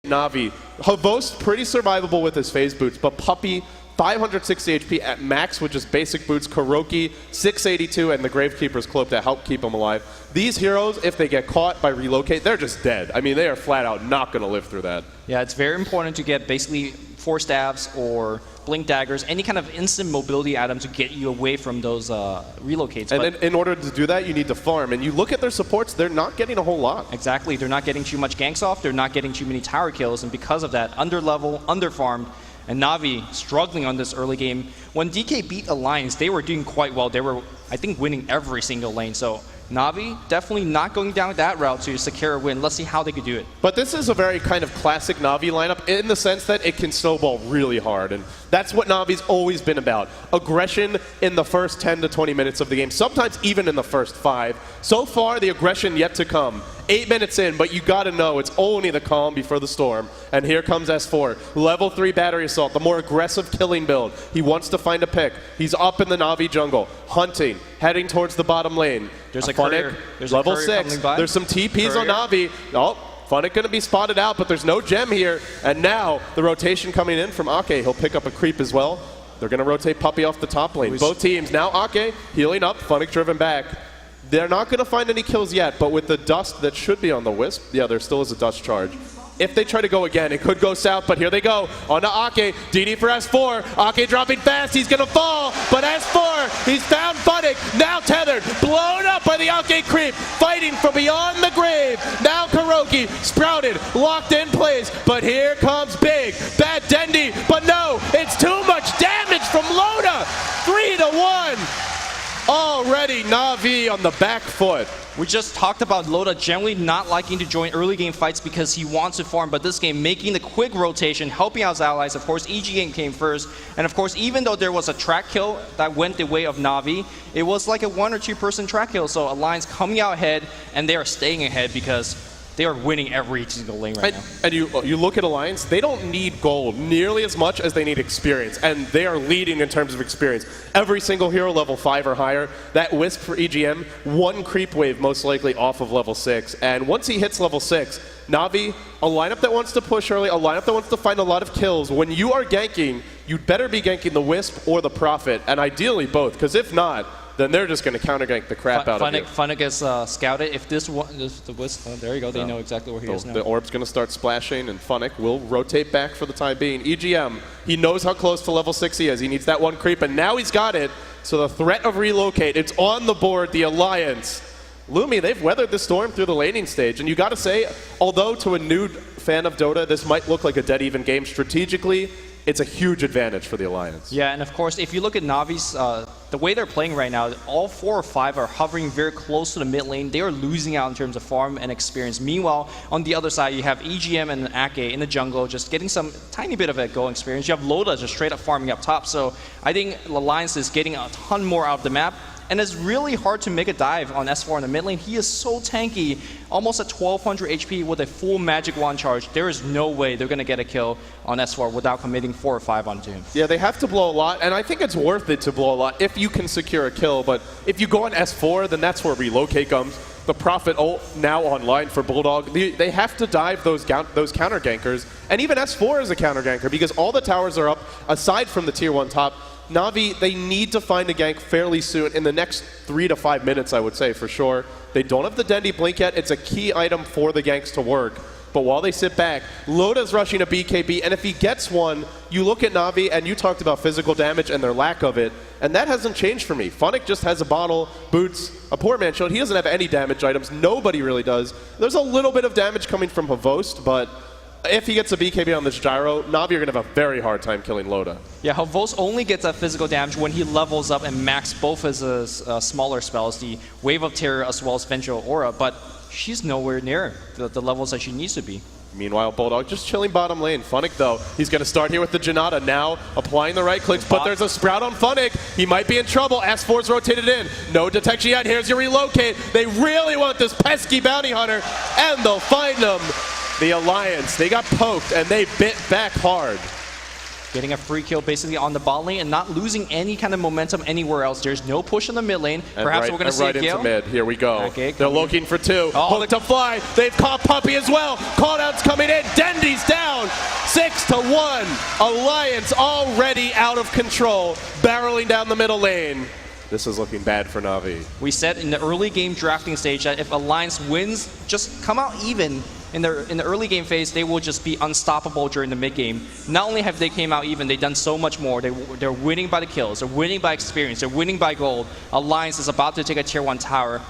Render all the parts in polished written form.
Na'Vi. Havost, pretty survivable with his phase boots, but Puppey, 560 HP at max with just basic boots. Kuroki, 682, and the Gravekeeper's Cloak to help keep him alive. These heroes, if they get caught by relocate, they're just dead. I mean, they are flat out not going to live through that. Yeah, it's very important to get basically 4 staves or blink daggers, any kind of instant mobility item to get you away from those relocates. And in order to do that, you need to farm. And you look at their supports, they're not getting a whole lot. Exactly. They're not getting too much ganks off. They're not getting too many tower kills. And because of that, under-level, under-farmed, and Na'Vi struggling on this early game. When DK beat Alliance, they were doing quite well. They were, I think, winning every single lane. So Na'Vi definitely not going down that route to secure a win. Let's see how they could do it. But this is a very kind of classic Na'Vi lineup in the sense that it can snowball really hard. And that's what Na'Vi's always been about. Aggression in the first 10 to 20 minutes of the game, sometimes even in the first 5. So far, the aggression yet to come. 8 minutes in, but you gotta know it's only the calm before the storm. And here comes S4. Level 3 battery assault, the more aggressive killing build. He wants to find a pick. He's up in the Na'Vi jungle, hunting, heading towards the bottom lane. There's a Funnick, courier. There's level a courier 6. coming by. There's some TPs Courier. on Na'Vi. Oh, Funnick gonna be spotted out, but there's no gem here. And now the rotation coming in from Ake. He'll pick up a creep as well. They're gonna rotate Puppey off the top lane. Both teams now Ake healing up, Funnick driven back. They're not going to find any kills yet, but with the dust that should be on the Wisp, yeah, there still is a dust charge. If they try to go again, it could go south, but here they go. On to Ake, DD for S4. Ake dropping fast, he's going to fall, but S4, he's found Funnick, now tethered, blown up by the Ake creep, fighting from beyond the grave. Now Kuroki, sprouted, locked in place, but here comes Big, bad Dendi, but no, it's too much damage from Loda. 3-1. Already Na'Vi on the back foot. We just talked about Loda generally not liking to join early game fights because he wants to farm, but this game making the quick rotation, helping out his allies. Of course, EGM came first, and of course, even though there was a track kill that went the way of Na'Vi, it was like a 1 or 2 person track kill, so Alliance coming out ahead, and they are staying ahead because they are winning every single lane right now. And you look at Alliance, they don't need gold nearly as much as they need experience, and they are leading in terms of experience. Every single hero level 5 or higher. That Wisp for EGM, 1 creep wave most likely off of level 6. And once he hits level 6, Na'Vi, a lineup that wants to push early, a lineup that wants to find a lot of kills. When you are ganking, you'd better be ganking the Wisp or the Prophet, and ideally both, because if not, then they're just going to counter-gank the crap out of you. Funnick is scouted. If this is the Wisp, there you go, they know exactly where he is now. The orb's going to start splashing, and Funnick will rotate back for the time being. EGM, he knows how close to level 6 he is. He needs that 1 creep, and now he's got it. So the threat of relocate, it's on the board, the Alliance. Lumi, they've weathered the storm through the laning stage, and you got to say, although to a new fan of Dota, this might look like a dead-even game strategically, it's a huge advantage for the Alliance. Yeah, and of course, if you look at Na'Vi's, the way they're playing right now, all 4 or 5 are hovering very close to the mid lane. They are losing out in terms of farm and experience. Meanwhile, on the other side, you have EGM and Ake in the jungle, just getting some tiny bit of a go experience. You have Loda just straight up farming up top. So I think Alliance is getting a ton more out of the map. And it's really hard to make a dive on S4 in the mid lane. He is so tanky, almost at 1200 HP with a full magic wand charge. There is no way they're going to get a kill on S4 without committing 4 or 5 onto him. Yeah, they have to blow a lot, and I think it's worth it to blow a lot if you can secure a kill. But if you go on S4, then that's where relocate comes. The Prophet ult now online for Bulldog. They have to dive those counter gankers, and even S4 is a counter ganker because all the towers are up aside from the tier 1 top. Na'Vi, they need to find a gank fairly soon, in the next 3 to 5 minutes, I would say, for sure. They don't have the Dendi Blink yet. It's a key item for the ganks to work. But while they sit back, Loda's rushing a BKB, and if he gets one, you look at Na'Vi, and you talked about physical damage and their lack of it, and that hasn't changed for me. Funnick just has a bottle, boots, a poor man shield. He doesn't have any damage items. Nobody really does. There's a little bit of damage coming from Havost, but if he gets a BKB on this gyro, Na'Vi are going to have a very hard time killing Loda. Yeah, Havost only gets that physical damage when he levels up and max both his smaller spells, the Wave of Terror as well as Vengeful Aura, but she's nowhere near the levels that she needs to be. Meanwhile, Bulldog just chilling bottom lane. Funnick, though, he's going to start here with the Janata now, applying the right clicks, but there's a Sprout on Funnick. He might be in trouble. S4's rotated in. No detection yet. Here's your relocate. They really want this pesky bounty hunter, and they'll find him. The Alliance, they got poked, and they bit back hard. Getting a free kill basically on the bot lane and not losing any kind of momentum anywhere else. There's no push in the mid lane. And perhaps we're going to see right a into mid. Here we go. Okay, they're looking for 2. Oh. Hook to fly. They've caught Puppey as well. Call outs coming in. Dendi's down. Alliance already out of control, barreling down the middle lane. This is looking bad for Na'Vi. We said in the early game drafting stage that if Alliance wins, just come out even. In the early game phase, they will just be unstoppable during the mid game. Not only have they came out even, they've done so much more. They're winning by the kills, they're winning by experience, they're winning by gold. Alliance is about to take a tier 1 tower.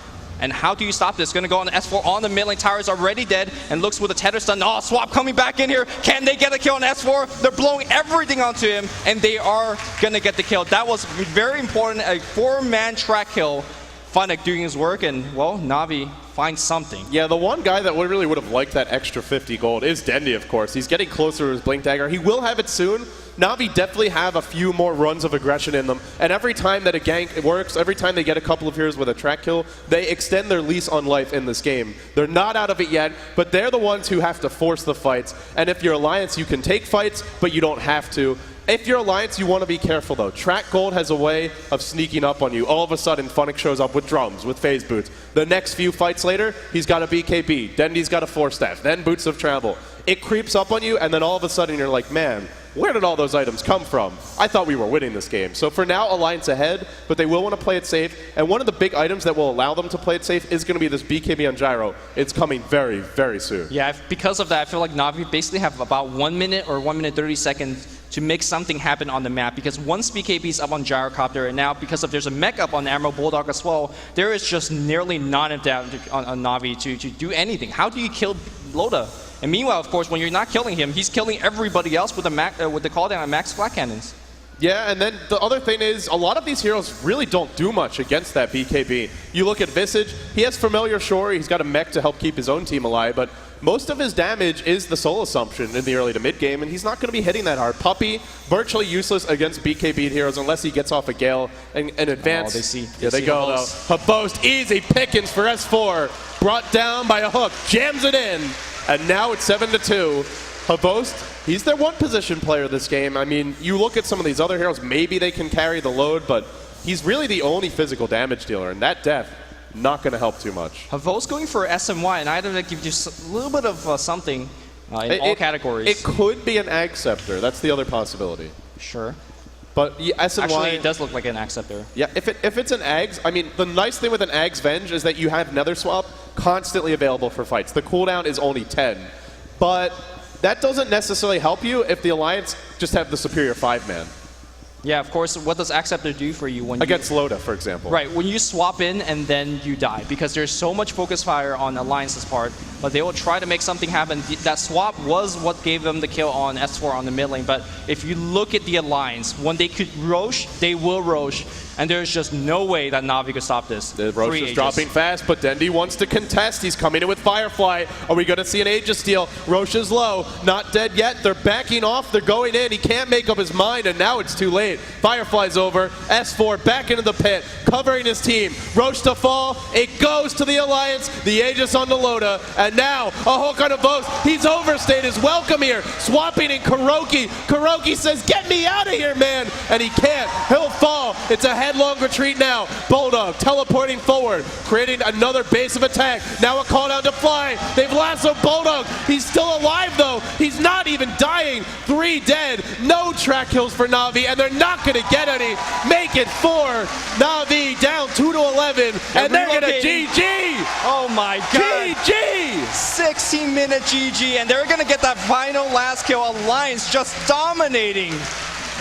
And how do you stop this? Going to go on the S4 on the mid lane. Tower is already dead and looks with a tether stun. Oh, Swap coming back in here. Can they get a kill on S4? They're blowing everything onto him, and they are going to get the kill. That was very important. A 4-man track kill. Funnick doing his work, and, well, Na'Vi finds something. Yeah, the one guy that really would have liked that extra 50 gold is Dendi, of course. He's getting closer to his Blink Dagger. He will have it soon. Na'Vi definitely have a few more runs of aggression in them, and every time that a gank works, every time they get a couple of heroes with a track kill, they extend their lease on life in this game. They're not out of it yet, but they're the ones who have to force the fights, and if you're Alliance, you can take fights, but you don't have to. If you're Alliance, you want to be careful, though. Track Gold has a way of sneaking up on you. All of a sudden, Funnick shows up with drums, with phase boots. The next few fights later, he's got a BKB. Dendi's got a 4-staff. Then Boots of Travel. It creeps up on you, and then all of a sudden, you're like, man, where did all those items come from? I thought we were winning this game. So for now, Alliance ahead, but they will want to play it safe. And one of the big items that will allow them to play it safe is going to be this BKB on Gyro. It's coming very, very soon. Yeah, because of that, I feel like Na'Vi basically have about 1 minute or 1 minute 30 seconds to make something happen on the map, because once BKB is up on Gyrocopter, and now because of there's a mech up on Admiral Bulldog as well, there is just nearly none of that on Na'Vi to do anything. How do you kill Loda? And meanwhile, of course, when you're not killing him, he's killing everybody else with the call down on max flat cannons. Yeah, and then the other thing is, a lot of these heroes really don't do much against that BKB. You look at Visage, he has Familiar Shore, he's got a mech to help keep his own team alive, but most of his damage is the Soul Assumption in the early to mid game, and he's not going to be hitting that hard. Puppey, virtually useless against BKB heroes unless he gets off a Gale and advance. Oh, they go though. Habost, easy pickings for S4. Brought down by a hook, jams it in, and now it's 7-2. Habost, he's their one position player this game. I mean, you look at some of these other heroes, maybe they can carry the load, but he's really the only physical damage dealer, and that death, not going to help too much. Habost going for SMY, and either that gives you a little bit of something in all categories. It could be an Ag Scepter. That's the other possibility. Sure. But yeah, SMY... Actually, it does look like an Ag Scepter. Yeah, if it's an Ags, I mean, the nice thing with an Ags Venge is that you have Nether Swap constantly available for fights. The cooldown is only 10. But that doesn't necessarily help you if the Alliance just have the superior 5-man. Yeah, of course. What does Acceptor do for you when against Loda, for example? Right, when you swap in and then you die, because there's so much focus fire on Alliance's part, but they will try to make something happen. That swap was what gave them the kill on S4 on the mid lane, but if you look at the Alliance, when they could Rosh, they will Rosh, and there's just no way that Na'Vi could stop this. The Rosh is dropping fast, but Dendi wants to contest. He's coming in with Firefly. Are we going to see an Aegis steal? Rosh is low, not dead yet. They're backing off. They're going in. He can't make up his mind, and now it's too late. Firefly's over. S4 back into the pit, covering his team. Rosh to fall. It goes to the Alliance. The Aegis on the Loda, and now a hook on a Habost. He's overstayed his welcome here. Swapping in Kuroki. Kuroki says, "Get me out of here, man!" And he can't. He'll fall. It's a headlong retreat now. Bulldog teleporting forward, creating another base of attack. Now a call down to Fly. They've lassoed Bulldog. He's still alive though. He's not even dying. 3 dead. No track kills for Na'Vi, and they're not going to get any. Make it 4. Na'Vi down 2-11, and they're going to GG. Oh my God. GG. 16-minute GG, and they're going to get that final last kill. Alliance just dominating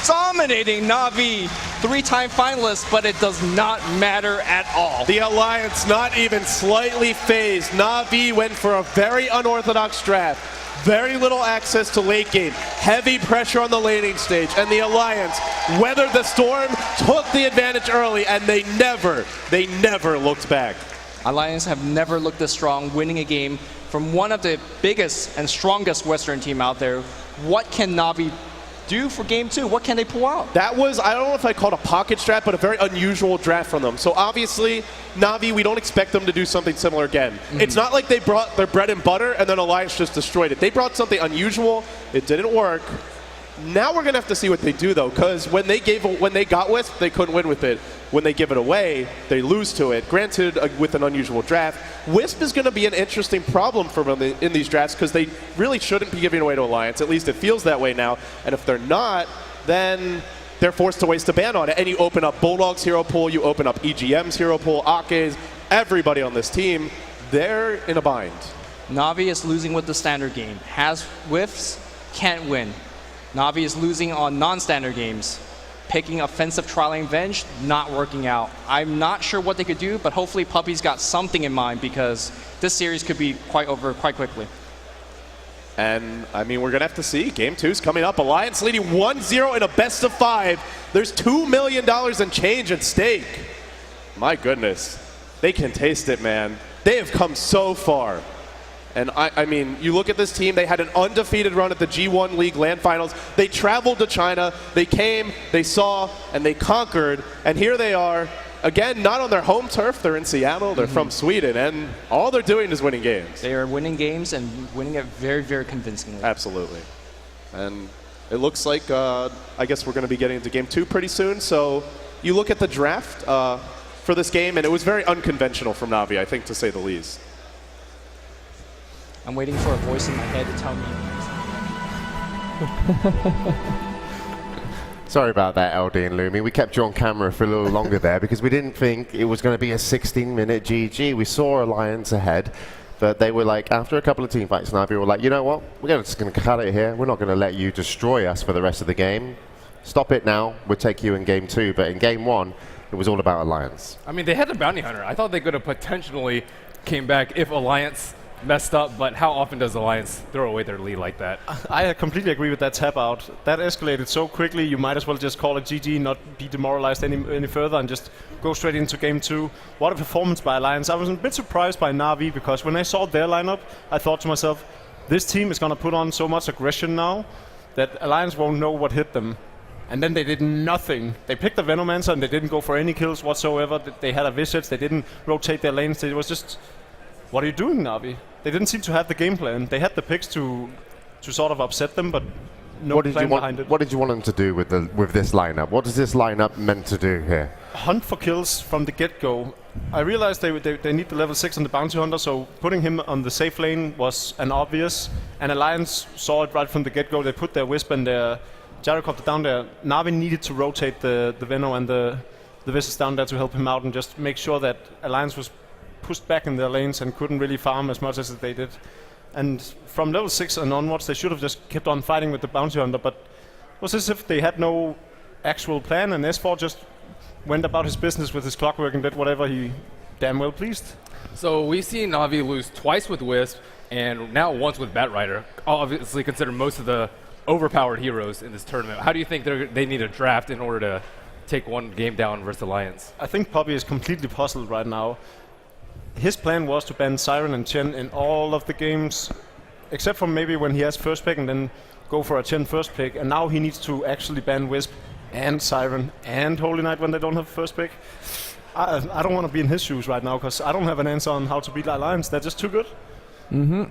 Na'Vi. 3-time finalists, but it does not matter at all. The Alliance not even slightly phased. Na'Vi went for a very unorthodox draft. Very little access to late game. Heavy pressure on the laning stage. And the Alliance weathered the storm, took the advantage early, and they never looked back. Alliance have never looked this strong, winning a game from one of the biggest and strongest Western team out there. What can Na'Vi do for game 2? What can they pull out? That was, I don't know if I called a pocket strat, but a very unusual draft from them. So obviously, Na'Vi, we don't expect them to do something similar again. It's not like they brought their bread and butter and then Alliance just destroyed it. They brought something unusual. It didn't work. Now we're gonna have to see what they do though, because when they got Wisp, they couldn't win with it. When they give it away, they lose to it. Granted, with an unusual draft, Wisp is gonna be an interesting problem for them in these drafts because they really shouldn't be giving away to Alliance. At least it feels that way now. And if they're not, then they're forced to waste a ban on it. And you open up Bulldog's hero pool, you open up EGM's hero pool, Ake's, everybody on this team, they're in a bind. Na'Vi is losing with the standard game. Has whiffs, can't win. Na'Vi is losing on non-standard games. Picking offensive trialing Venge, not working out. I'm not sure what they could do, but hopefully Puppey's got something in mind because this series could be quite over quite quickly. And, I mean, we're going to have to see. Game 2's coming up. Alliance leading 1-0 in a best of 5. There's $2 million in change at stake. My goodness. They can taste it, man. They have come so far. And, I mean, you look at this team. They had an undefeated run at the G1 League Land Finals. They traveled to China. They came, they saw, and they conquered. And here they are. Again, not on their home turf. They're in Seattle. They're from Sweden. And all they're doing is winning games. They are winning games and winning it very, very convincingly. Absolutely. And it looks like, I guess we're going to be getting into Game 2 pretty soon. So you look at the draft for this game, and it was very unconventional from Na'Vi, I think, to say the least. I'm waiting for a voice in my head to tell me. Sorry about that, LD and Lumi. We kept you on camera for a little longer there because we didn't think it was going to be a 16-minute GG. We saw Alliance ahead, but they were like, after a couple of team fights, Na'Vi were like, you know what? We're just going to cut it here. We're not going to let you destroy us for the rest of the game. Stop it now. We'll take you in Game 2. But in Game 1, it was all about Alliance. I mean, they had the Bounty Hunter. I thought they could have potentially came back if Alliance messed up, but how often does Alliance throw away their lead like that? I completely agree with that tap out. That escalated so quickly, you might as well just call it GG, not be demoralized any further, and just go straight into Game 2. What a performance by Alliance. I was a bit surprised by Na'Vi, because when I saw their lineup, I thought to myself, this team is going to put on so much aggression now that Alliance won't know what hit them. And then they did nothing. They picked the Venomancer and they didn't go for any kills whatsoever. They had a Visage, they didn't rotate their lanes. It was just, what are you doing, Na'Vi? They didn't seem to have the game plan. They had the picks to sort of upset them, but no plan behind it. What did you want them to do with this lineup? What is this lineup meant to do here? Hunt for kills from the get-go. I realized they need the level 6 on the Bounty Hunter, so putting him on the safe lane was an obvious. And Alliance saw it right from the get-go. They put their Wisp and their Gyrocopter down there. Na'Vi needed to rotate the Veno and the Visage down there to help him out and just make sure that Alliance was pushed back in their lanes and couldn't really farm as much as they did. And from level 6 and onwards, they should have just kept on fighting with the Bounty Hunter, but it was as if they had no actual plan, and S4 just went about his business with his clockwork and did whatever he damn well pleased. So we've seen Na'Vi lose twice with Wisp, and now once with Batrider. Obviously consider most of the overpowered heroes in this tournament. How do you think they need a draft in order to take one game down versus Alliance? I think Puppey is completely puzzled right now. His plan was to ban Siren and Chen in all of the games, except for maybe when he has first pick and then go for a Chen first pick. And now he needs to actually ban Wisp and Siren and Holy Knight when they don't have first pick. I don't want to be in his shoes right now because I don't have an answer on how to beat Alliance. They're just too good. Mm-hmm.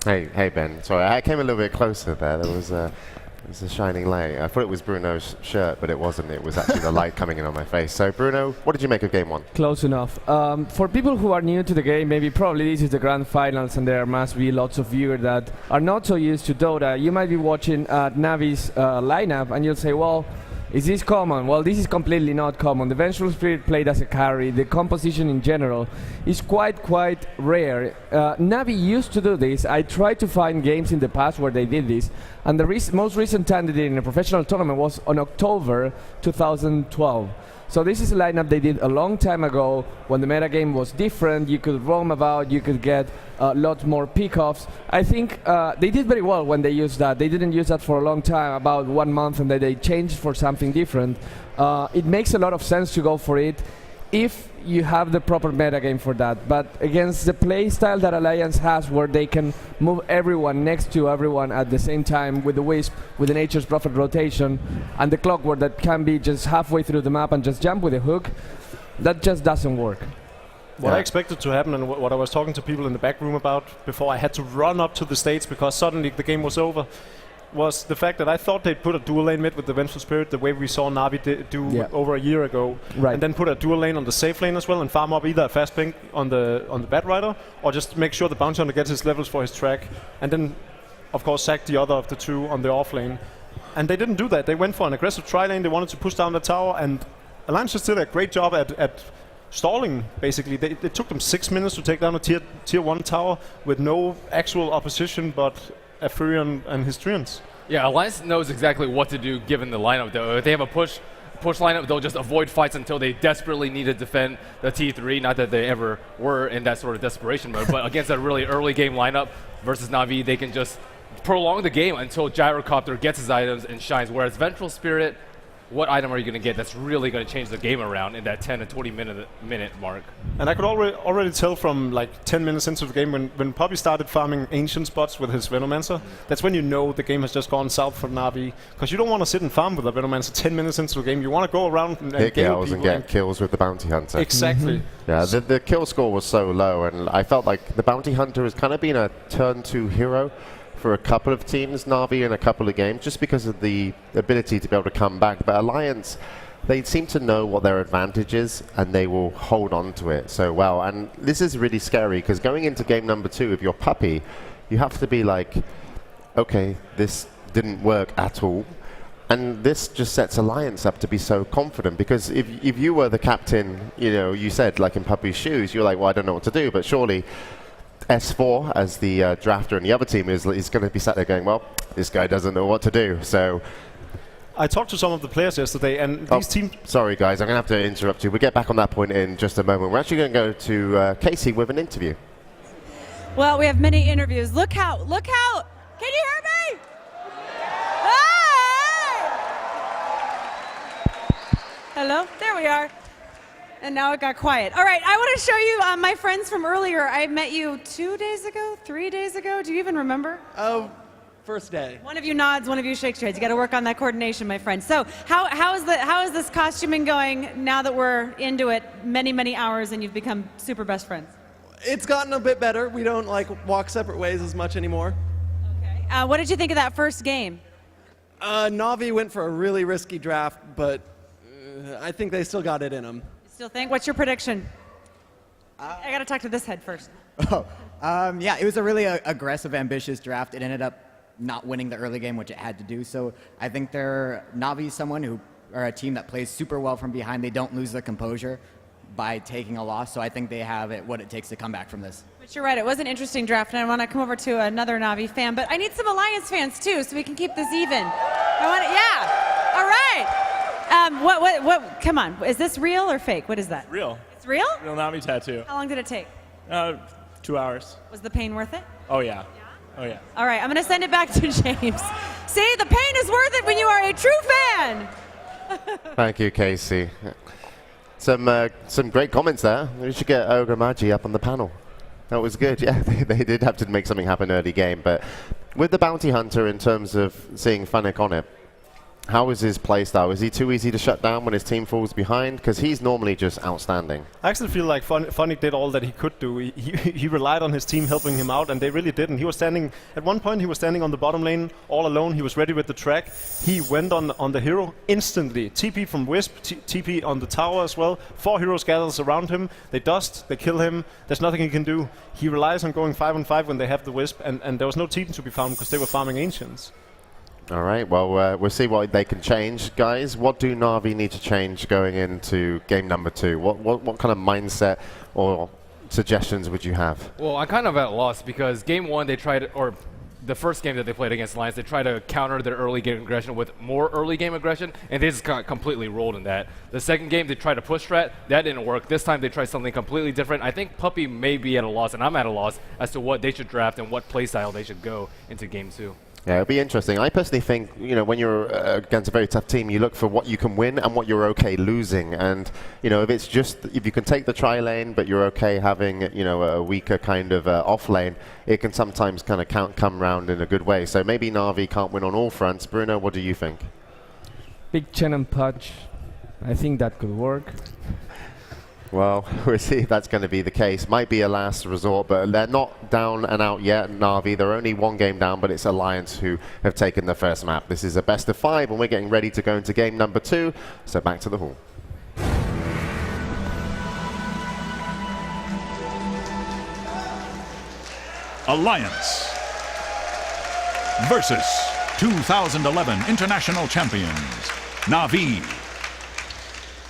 Hey Ben. Sorry, I came a little bit closer there. There was a shining light. I thought it was Bruno's shirt, but it wasn't. It was actually the light coming in on my face. So Bruno, what did you make of Game 1? Close enough. For people who are new to the game, maybe probably this is the grand finals and there must be lots of viewers that are not so used to Dota. You might be watching Navi's lineup and you'll say, well, is this common? Well, this is completely not common. The Vengeful Spirit played as a carry. The composition in general is quite rare. Navi used to do this. I tried to find games in the past where they did this, and the most recent time they did in a professional tournament was on October 2012. So this is a lineup they did a long time ago when the metagame was different. You could roam about, you could get a lot more pickoffs. I think they did very well when they used that. They didn't use that for a long time, about 1 month, and then they changed for something different. It makes a lot of sense to go for it if you have the proper metagame for that. But against the play style that Alliance has, where they can move everyone next to everyone at the same time with the Wisp, with the Nature's Prophet rotation, and the Clockwork that can be just halfway through the map and just jump with a hook, that just doesn't work. What I expected to happen and what I was talking to people in the back room about before I had to run up to the stage because suddenly the game was over, was the fact that I thought they'd put a dual lane mid with the Vengeful Spirit, the way we saw Na'Vi do over a year ago, Right. and then put a dual lane on the safe lane as well, and farm up either a fast ping on the Bat Rider, or just make sure the Bounty Hunter gets his levels for his track, and then, of course, sack the other of the two on the off lane. And they didn't do that. They went for an aggressive tri lane. They wanted to push down the tower, and Alliance just did a great job at stalling, basically. It took them 6 minutes to take down a tier 1 tower with no actual opposition but Apherion and his Treants. Yeah, Alliance knows exactly what to do given the lineup, though. If they have a push lineup, they'll just avoid fights until they desperately need to defend the T3. Not that they ever were in that sort of desperation mode, but against a really early game lineup versus Na'Vi, they can just prolong the game until Gyrocopter gets his items and shines. Whereas Vengeful Spirit, what item are you going to get that's really going to change the game around in that 10 to 20 minute mark? And I could already tell from like 10 minutes into the game when Poppy started farming ancient spots with his Venomancer, that's when you know the game has just gone south for Na'Vi. Because you don't want to sit and farm with a Venomancer 10 minutes into the game. You want to go around and Hit gale kills and people get kills with the Bounty Hunter. Exactly. Yeah, the kill score was so low, and I felt like the Bounty Hunter has kind of been a turn 2 hero for a couple of teams, Na'Vi in a couple of games, just because of the ability to be able to come back. But Alliance, they seem to know what their advantage is, and they will hold on to it so well. And this is really scary, because going into game number 2, if you're Puppy, you have to be like, okay, this didn't work at all. And this just sets Alliance up to be so confident, because if you were the captain, you know, you said, like in Puppy's shoes, you're like, well, I don't know what to do, but surely S4 as the drafter and the other team is going to be sat there going, well, this guy doesn't know what to do. So I talked to some of the players yesterday, and these teams... Sorry, guys, I'm going to have to interrupt you. We'll get back on that point in just a moment. We're actually going to go to Casey with an interview. Well, we have many interviews. Look out! Can you hear me? Hey! Hello? There we are. And now it got quiet. All right, I want to show you my friends from earlier. I met you 2 days ago, 3 days ago. Do you even remember? Oh, first day. One of you nods, one of you shakes your heads. You got to work on that coordination, my friend. So, how is this costuming going now that we're into it many hours and you've become super best friends? It's gotten a bit better. We don't like walk separate ways as much anymore. Okay. What did you think of that first game? Na'Vi went for a really risky draft, but I think they still got it in them. Still think? What's your prediction? I got to talk to this head first. Yeah, it was a really aggressive, ambitious draft. It ended up not winning the early game, which it had to do. So I think Na'Vi someone or a team that plays super well from behind. They don't lose their composure by taking a loss. So I think they have what it takes to come back from this. But you're right. It was an interesting draft, and I want to come over to another Na'Vi fan. But I need some Alliance fans too, so we can keep this even. Yeah. All right. What? Come on. Is this real or fake? What is that? Real. It's real? Real Na'Vi tattoo. How long did it take? 2 hours. Was the pain worth it? Oh, yeah. Oh, yeah. All right. I'm going to send it back to James. See, the pain is worth it when you are a true fan. Thank you, Casey. Some great comments there. We should get Ogre Magi up on the panel. That was good. Yeah, they did have to make something happen early game. But with the Bounty Hunter, in terms of seeing Funnick on it, how is his playstyle? Is he too easy to shut down when his team falls behind? Because he's normally just outstanding. I actually feel like Funnick did all that he could do. He relied on his team helping him out, and they really didn't. He was standing, at one point, he was standing on the bottom lane all alone. He was ready with the track. He went on the hero instantly. TP from Wisp, TP on the tower as well. 4 heroes gathers around him. They dust, they kill him. There's nothing he can do. He relies on going 5-on-5 when they have the Wisp, and there was no team to be farmed because they were farming Ancients. All right, well, we'll see what they can change. Guys, what do Na'Vi need to change going into game number 2? What kind of mindset or suggestions would you have? Well, I'm kind of at a loss because game 1 they tried, or the first game that they played against Alliance, they tried to counter their early game aggression with more early game aggression, and they just got completely rolled in that. The second game they tried to push strat, that didn't work. This time they tried something completely different. I think Puppy may be at a loss, and I'm at a loss as to what they should draft and what playstyle they should go into game 2. Yeah, it'll be interesting. I personally think, when you're against a very tough team, you look for what you can win and what you're okay losing. And, if you can take the tri lane, but you're okay having, a weaker kind of off lane, it can sometimes kind of come round in a good way. So maybe Na'Vi can't win on all fronts. Bruno, what do you think? Big Chen and Pudge. I think that could work. Well, we'll see if that's going to be the case. Might be a last resort, but they're not down and out yet, Na'Vi. They're only one game down, but it's Alliance who have taken the first map. This is a best of 5, and we're getting ready to go into game number 2. So back to the hall. Alliance versus 2011 international champions, Na'Vi.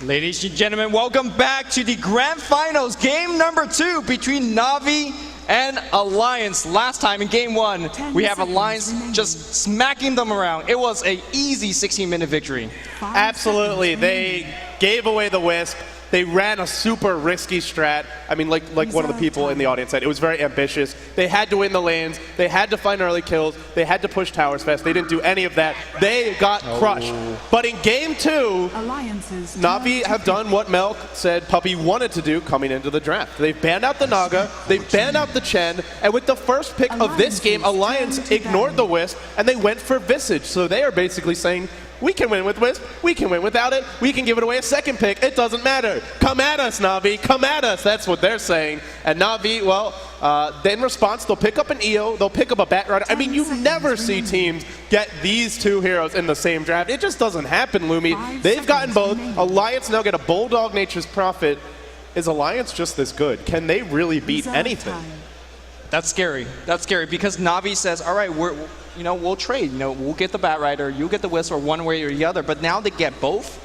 Ladies and gentlemen, welcome back to the Grand Finals, game number 2 between Na'Vi and Alliance. Last time in game 1, we have Alliance just smacking them around. It was an easy 16-minute victory. Absolutely. They gave away the Wisp. They ran a super risky strat. I mean, like one of the people in the audience said, it was very ambitious. They had to win the lanes. They had to find early kills. They had to push towers fast. They didn't do any of that. They got crushed. But in game 2, Na'Vi have done what Melk said Puppey wanted to do coming into the draft. They've banned out the Naga. They've banned out the Chen. And with the first pick of this game, Alliance ignored the Wisp, and they went for Visage. So they are basically saying, we can win with Wisp, we can win without it, we can give it away a second pick, it doesn't matter. Come at us, Na'Vi, come at us, that's what they're saying. And Na'Vi, well, in response, they'll pick up an EO, they'll pick up a Batrider. I mean, you never see teams get these two heroes in the same draft. It just doesn't happen, Lumi. They've gotten both. Alliance now get a Bulldog Nature's Prophet. Is Alliance just this good? Can they really beat anything? That's scary. That's scary because Na'Vi says, all right, we'll trade. We'll get the Batrider, you get the Wisp, or one way or the other. But now they get both.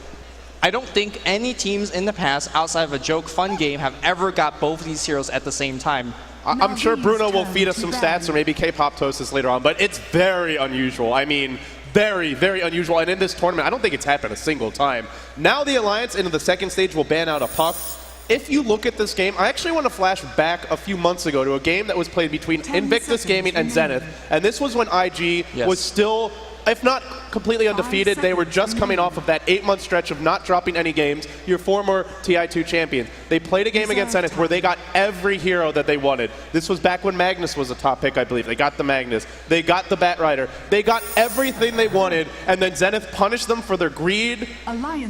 I don't think any teams in the past, outside of a joke fun game, have ever got both of these heroes at the same time. I'm sure Bruno will feed us some stats, or maybe K-Pop toast us later on, but it's very unusual. I mean, very, very unusual. And in this tournament, I don't think it's happened a single time. Now the Alliance into the second stage will ban out a Puck. If you look at this game, I actually want to flash back a few months ago to a game that was played between Invictus Gaming and Zenith. And this was when IG was still, if not completely undefeated, they were just coming off of that 8-month stretch of not dropping any games, your former TI2 champions. They played a game against Zenith where they got every hero that they wanted. This was back when Magnus was a top pick, I believe. They got the Magnus. They got the Batrider. They got everything they wanted, and then Zenith punished them for their greed.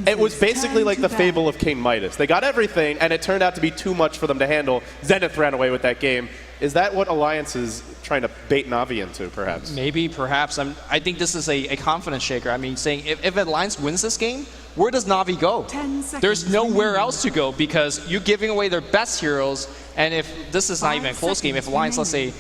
It was basically like the fable of King Midas. They got everything, and it turned out to be too much for them to handle. Zenith ran away with that game. Is that what Alliance is trying to bait Na'Vi into, perhaps? Maybe, perhaps. I think this is a confidence shaker. I mean, saying if Alliance wins this game, where does Na'Vi go? There's nowhere else to go because you're giving away their best heroes, and if this is not even a close game, if Alliance, let's say,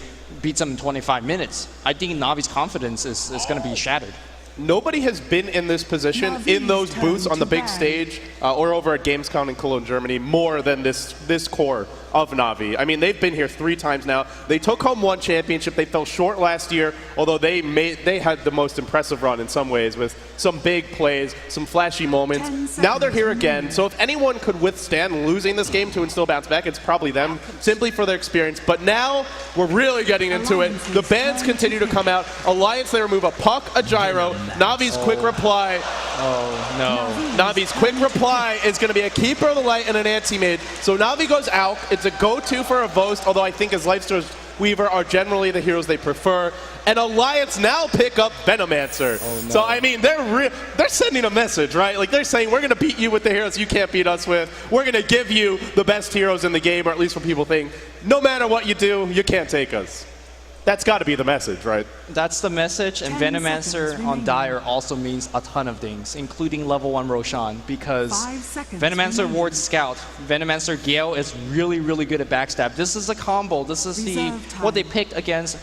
beats them in 25 minutes, I think Na'Vi's confidence is going to be shattered. Nobody has been in this position in those booths on the big stage or over at Gamescom in Cologne, Germany, more than this core of Na'Vi. I mean, they've been here 3 times now. They took home 1 championship. They fell short last year, although they had the most impressive run in some ways with some big plays, some flashy moments. Now they're here again. So if anyone could withstand losing this game to and still bounce back, it's probably them, simply for their experience. But now we're really getting into it. The bans continue to come out. Alliance, they remove a Puck, a Gyro. Na'Vi's quick reply. Oh, no. Na'Vi's quick reply is going to be a Keeper of the Light and an anti-mid. So Na'Vi goes out. It's a go-to for a Vost, although I think his Lifesteal Weaver are generally the heroes they prefer. And Alliance now pick up Venomancer. Oh, no. So, I mean, they're sending a message, right? Like, they're saying, we're going to beat you with the heroes you can't beat us with. We're going to give you the best heroes in the game, or at least what people think. No matter what you do, you can't take us. That's got to be the message, right? That's the message, and Venomancer on Dire also means a ton of things, including level 1 Roshan, because Venomancer wards Scout. Venomancer Gale is really, really good at backstab. This is a combo. This is what they picked against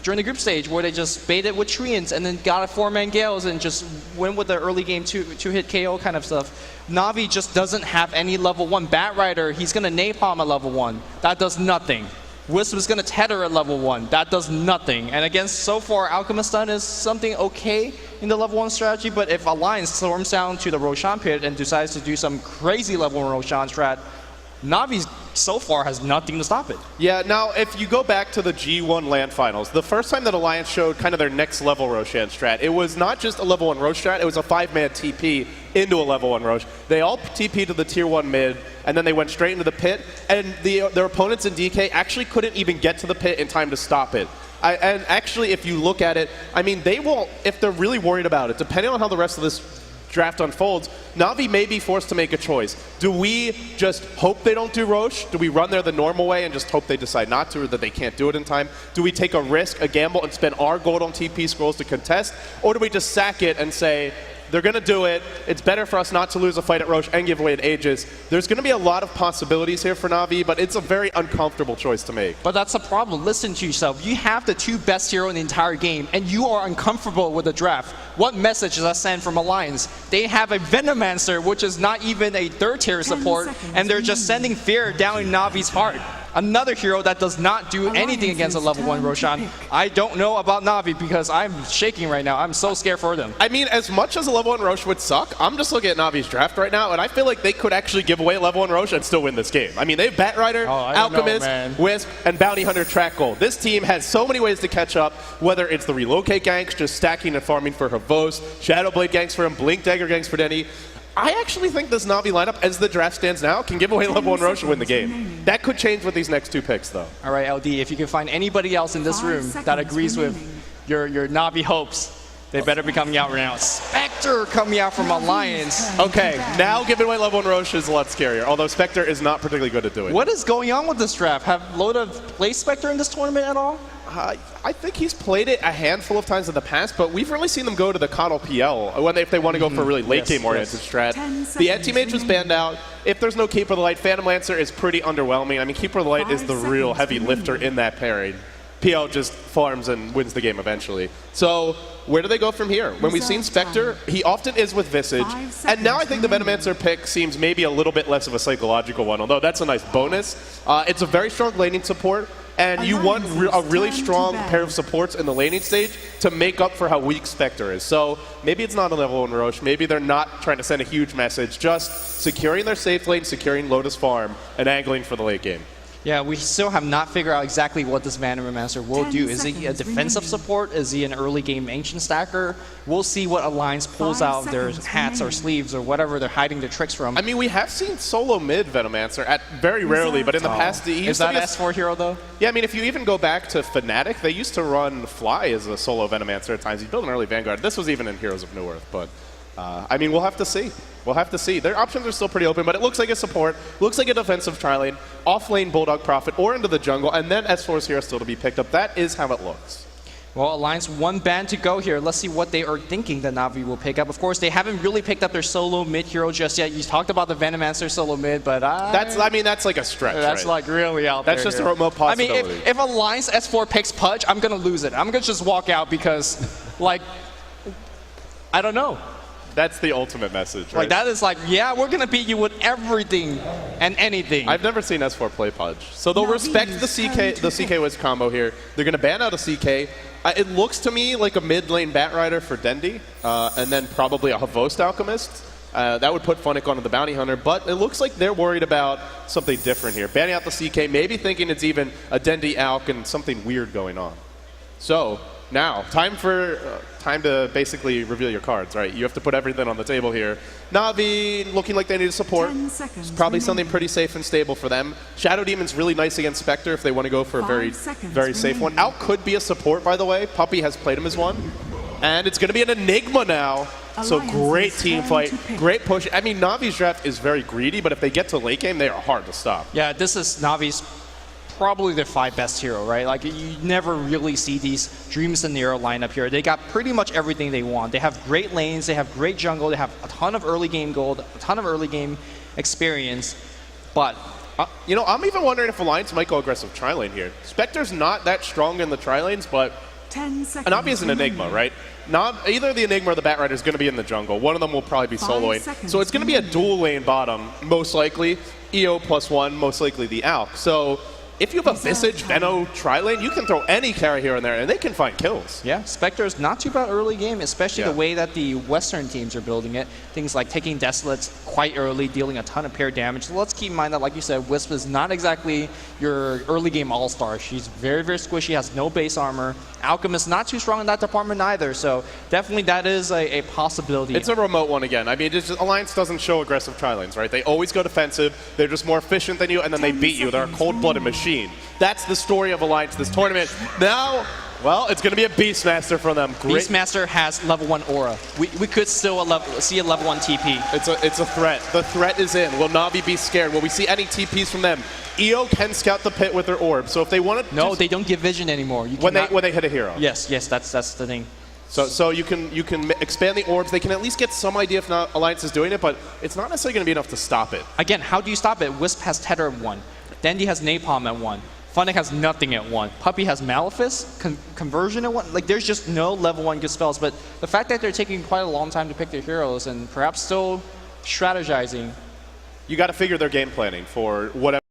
during the group stage, where they just baited with Treants and then got a 4-man Gales and just went with the early game two-hit KO kind of stuff. Na'Vi just doesn't have any level 1. Batrider, he's going to napalm at level 1. That does nothing. Wisp is going to tether at level 1. That does nothing. And against, so far, Alchemist Stun is something okay in the level 1 strategy, but if Alliance storms down to the Roshan pit and decides to do some crazy level 1 Roshan strat, Na'Vi so far has nothing to stop it. Yeah, now if you go back to the G1 LAN finals, the first time that Alliance showed kind of their next level Roshan strat, it was not just a level 1 Rosh strat, it was a 5-man TP into a level 1 Rosh. They all TP'd to the tier 1 mid, and then they went straight into the pit, and their opponents in DK actually couldn't even get to the pit in time to stop it. And actually, if you look at it, I mean, they will, if they're really worried about it, depending on how the rest of this draft unfolds, Na'Vi may be forced to make a choice. Do we just hope they don't do Roche? Do we run there the normal way and just hope they decide not to, or that they can't do it in time? Do we take a risk, a gamble, and spend our gold on TP scrolls to contest? Or do we just sack it and say, they're going to do it. It's better for us not to lose a fight at Roche and give away an Aegis. There's going to be a lot of possibilities here for Na'Vi, but it's a very uncomfortable choice to make. But that's a problem. Listen to yourself. You have the 2 best hero in the entire game, and you are uncomfortable with the draft. What message does that send from Alliance? They have a Venomancer, which is not even a 3rd-tier support, and they're just sending fear down in Na'Vi's heart. Another hero that does not do anything against a level 1 Roshan. I don't know about Na'Vi because I'm shaking right now. I'm so scared for them. I mean, as much as a level 1 Roche would suck, I'm just looking at Na'Vi's draft right now, and I feel like they could actually give away a level 1 Roche and still win this game. I mean, they have Batrider, Alchemist, Wisp, and Bounty Hunter track gold. This team has so many ways to catch up, whether it's the relocate ganks, just stacking and farming for Havos, Shadowblade ganks for him, Blink Dagger ganks for Denny. I actually think this Na'Vi lineup, as the draft stands now, can give away level 1 Roche and win the game. That could change with these next 2 picks, though. All right, LD, if you can find anybody else in this room that agrees with your Na'Vi hopes, they better be coming out right now. Spectre coming out from Alliance. Okay, now giving away level 1 Roche is a lot scarier, although Spectre is not particularly good at doing it. What is going on with this draft? Have Loda played Spectre in this tournament at all? I think he's played it a handful of times in the past, but we've really seen them go to the Coddle PL if they want to go for a really late game oriented strat. The Anti-Mage was banned out. If there's no Keeper of the Light, Phantom Lancer is pretty underwhelming. I mean, Keeper of the Light is the real heavy lifter in that pairing. PL just farms and wins the game eventually. So where do they go from here? When we've seen Spectre, he often is with Visage, and now I think the Venomancer pick seems maybe a little bit less of a psychological one, although that's a nice bonus. It's a very strong laning support, and you want a really strong pair of supports in the laning stage to make up for how weak Spectre is. So maybe it's not a level 1 Roche, maybe they're not trying to send a huge message, just securing their safe lane, securing Lotus Farm, and angling for the late game. Yeah, we still have not figured out exactly what this Venomancer will do. Is he a defensive support? Is he an early game Ancient Stacker? We'll see what Alliance pulls out of their hats or sleeves or whatever they're hiding their tricks from. I mean, we have seen solo mid Venomancer at very rarely, but in the past, he is that S4 hero though? Yeah, I mean, if you even go back to Fnatic, they used to run Fly as a solo Venomancer at times. He built an early Vanguard. This was even in Heroes of Newerth, but I mean, we'll have to see. We'll have to see. Their options are still pretty open, but it looks like a support, looks like a defensive tri-lane, off-lane Bulldog Prophet, or into the jungle, and then S4's hero still to be picked up. That is how it looks. Well, Alliance, 1 ban to go here. Let's see what they are thinking that Na'Vi will pick up. Of course, they haven't really picked up their solo mid hero just yet. You talked about the Venomancer solo mid, but that's like a stretch. That's right? like really out there. That's just a remote possibility. I mean, if Alliance S4 picks Pudge, I'm gonna lose it. I'm gonna just walk out because, like, I don't know. That's the ultimate message, right? Like, that is like, yeah, we're going to beat you with everything and anything. I've never seen S4 play Pudge. So they'll respect the CK Wiz combo here. They're going to ban out a CK. It looks to me like a mid-lane Batrider for Dendi, and then probably a Havost Alchemist. That would put Funnick onto the Bounty Hunter, but it looks like they're worried about something different here. Banning out the CK, maybe thinking it's even a Dendi Alch and something weird going on. So now, time to basically reveal your cards, right? You have to put everything on the table here. Na'Vi looking like they need support. It's probably something pretty safe and stable for them. Shadow Demon's really nice against Spectre if they want to go for a very safe one. Alch could be a support, by the way. Puppey has played him as one. And it's going to be an Enigma now. So great team fight, great push. I mean, Na'Vi's draft is very greedy, but if they get to late game, they are hard to stop. Yeah, this is Na'Vi's probably their 5 best hero, right? Like, you never really see these Dream Scenario lineup here. They got pretty much everything they want. They have great lanes, they have great jungle, they have a ton of early game gold, a ton of early game experience, but you know, I'm even wondering if Alliance might go aggressive tri-lane here. Spectre's not that strong in the tri-lanes, but an obvious Enigma, right? Not either the Enigma or the Batrider is going to be in the jungle. One of them will probably be soloing. So it's going to be a dual lane bottom, most likely. EO +1, most likely the Alch. So if you have a Visage, Veno, tri-lane, you can throw any carry here and there, and they can find kills. Yeah, Spectre is not too bad early game, especially the way that the Western teams are building it. Things like taking Desolates quite early, dealing a ton of pair damage. So let's keep in mind that, like you said, Wisp is not exactly your early game all-star. She's very, very squishy, has no base armor. Alchemist not too strong in that department either, so definitely that is a possibility. It's a remote one again. I mean, Alliance doesn't show aggressive tri-lanes, right? They always go defensive, they're just more efficient than you, and then they beat you. They're a cold-blooded machine. That's the story of Alliance this tournament. Now, Well, it's going to be a Beastmaster for them. Great. Beastmaster has level 1 aura. We could still see a level 1 TP. It's a threat. The threat is in. Will Na'Vi be scared? Will we see any TPs from them? EO can scout the pit with their orb, so if they want to... No, they don't give vision anymore. You when cannot- they hit a hero. Yes, that's the thing. So you can expand the orbs. They can at least get some idea if not Alliance is doing it, but it's not necessarily going to be enough to stop it. Again, how do you stop it? Wisp has Tether at 1. Dandy has Napalm at 1. Funnick has nothing at 1. Puppey has Malefice, Conversion at 1. Like, there's just no level 1 good spells. But the fact that they're taking quite a long time to pick their heroes and perhaps still strategizing. You got to figure their game planning for whatever.